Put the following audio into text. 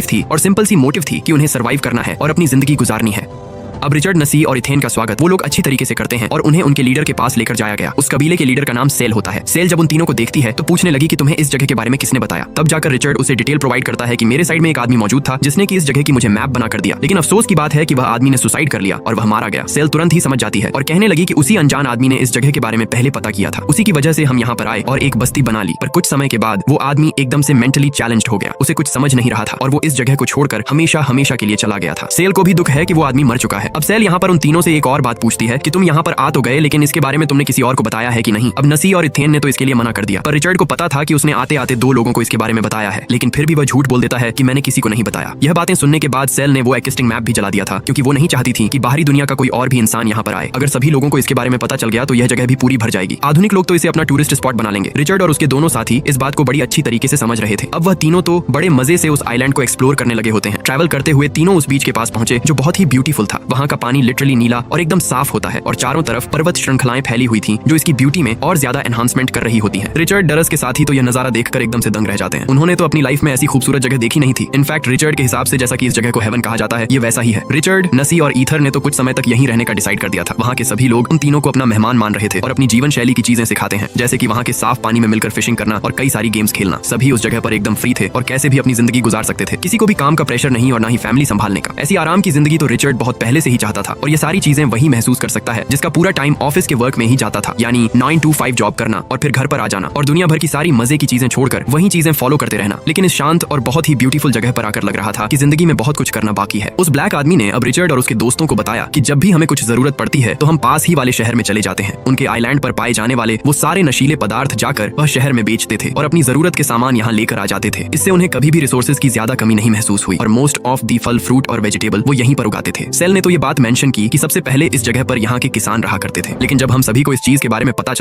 थी और सिंपल सी मोटिव थी कि उन्हें सर्वाइव करना है और अपनी जिंदगी गुजारनी है। अब रिचर्ड, नसी और इथेन का स्वागत वो लोग अच्छी तरीके से करते हैं और उन्हें उनके लीडर के पास लेकर जाया गया। उस कबीले के लीडर का नाम सेल होता है। सेल जब उन तीनों को देखती है तो पूछने लगी कि तुम्हें इस जगह के बारे में किसने बताया। तब जाकर रिचर्ड उसे डिटेल प्रोवाइड करता है कि मेरे साइड में एक आदमी मौजूद था जिसने कि इस जगह की मुझे मैप बना कर दिया, लेकिन अफसोस की बात है कि वह आदमी ने सुसाइड कर लिया और वह मारा गया। सेल तुरंत ही समझ जाती है और कहने लगी कि उसी अनजान आदमी ने इस जगह के बारे में पहले पता किया था, उसी की वजह से हम यहाँ पर आए और एक बस्ती बना ली। पर कुछ समय के बाद वो आदमी एकदम से मेंटली चैलेंज्ड हो गया, उसे कुछ समझ नहीं रहा था और वो इस जगह को छोड़कर हमेशा हमेशा के लिए चला गया था। सेल को भी दुख है कि वो आदमी मर चुका है। अब सेल यहाँ पर उन तीनों से एक और बात पूछती है कि तुम यहाँ पर आ तो गए, लेकिन इसके बारे में तुमने किसी और को बताया है कि नहीं। अब नसी और इथेन ने तो इसके लिए मना कर दिया, पर रिचर्ड को पता था कि उसने आते आते 2 लोगों को इसके बारे में बताया है, लेकिन फिर भी वह झूठ बोल देता है कि मैंने किसी को नहीं बताया। यह बातें सुनने के बाद सेल ने वो एक्सिस्टिंग मैप भी जला दिया था, क्योंकि वो नहीं चाहती थी कि बाहरी दुनिया का कोई और भी इंसान यहाँ पर आए। अगर सभी लोगों को इसके बारे में पता चल गया तो यह जगह भी पूरी भर जाएगी। आधुनिक लोग तो इसे अपना टूरिस्ट स्पॉट बना लेंगे। रिचर्ड और उसके दोनों साथी इस बात को बड़ी अच्छी तरीके से समझ रहे थे। अब वह तीनों तो बड़े मजे से उस आइलैंड को एक्सप्लोर करने लगे होते हैं। ट्रैवल करते हुए तीनों उस बीच के पास पहुंचे जो बहुत ही ब्यूटीफुल था। वहाँ का पानी लिटरली नीला और एकदम साफ होता है और चारों तरफ पर्वत श्रृंखलाएं फैली हुई थी जो इसकी ब्यूटी में और ज्यादा एनहांसमेंट कर रही होती हैं। रिचर्ड, डरस के साथी तो यह नजारा देखकर एकदम से दंग रह जाते हैं। उन्होंने तो अपनी लाइफ में ऐसी खूबसूरत जगह देखी नहीं थी। इनफैक्ट रिचर्ड के हिसाब से जैसा कि इस जगह को हेवन कहा जाता है, ये वैसा ही है। रिचर्ड, नसी और ईथर ने तो कुछ समय तक यहीं रहने का डिसाइड कर दिया था। वहाँ के सभी लोग उन तीनों को अपना मेहमान मान रहे थे और अपनी जीवन शैली की चीजें सिखाते हैं, जैसे कि वहाँ के साफ पानी में मिलकर फिशिंग करना और कई सारी गेम्स खेलना। सभी उस जगह पर एकदम फ्री थे और कैसे भी अपनी जिंदगी गुजार सकते थे। किसी को भी काम का प्रेशर नहीं और ना ही फैमिली संभालने का। ऐसी आराम की जिंदगी तो रिचर्ड बहुत पहले से ही चाहता था और ये सारी चीजें वही महसूस कर सकता है जिसका पूरा टाइम ऑफिस के वर्क में ही जाता था, यानी 9 to 5 जॉब करना और फिर घर पर आ जाना और दुनिया भर की सारी मजे की चीजें छोड़कर वही चीजें फॉलो करते रहना। लेकिन इस शांत और बहुत ही ब्यूटीफुल जगह पर आकर लग रहा था कि जिंदगी में बहुत कुछ करना बाकी है। उस ब्लैक आदमी ने अब रिचर्ड और उसके दोस्तों को बताया कि जब भी हमें कुछ जरूरत पड़ती है तो हम पास ही वाले शहर में चले जाते हैं। उनके आइलैंड पर पाए जाने वाले वो सारे नशीले पदार्थ जाकर वह शहर में बेचते थे और अपनी जरूरत के सामान यहाँ लेकर आ जाते थे। इससे उन्हें कभी भी रिसोर्सेज की ज्यादा कमी नहीं महसूस हुई और मोस्ट ऑफ दी फल, फ्रूट और वेजिटेबल वो यहीं पर उगाते थे। सेल ने तो ये बात मेंशन की कि सबसे पहले इस जगह पर यहाँ के किसान रहा करते थे, लेकिन जब हम सभी को इस चीज के बारे में पता चला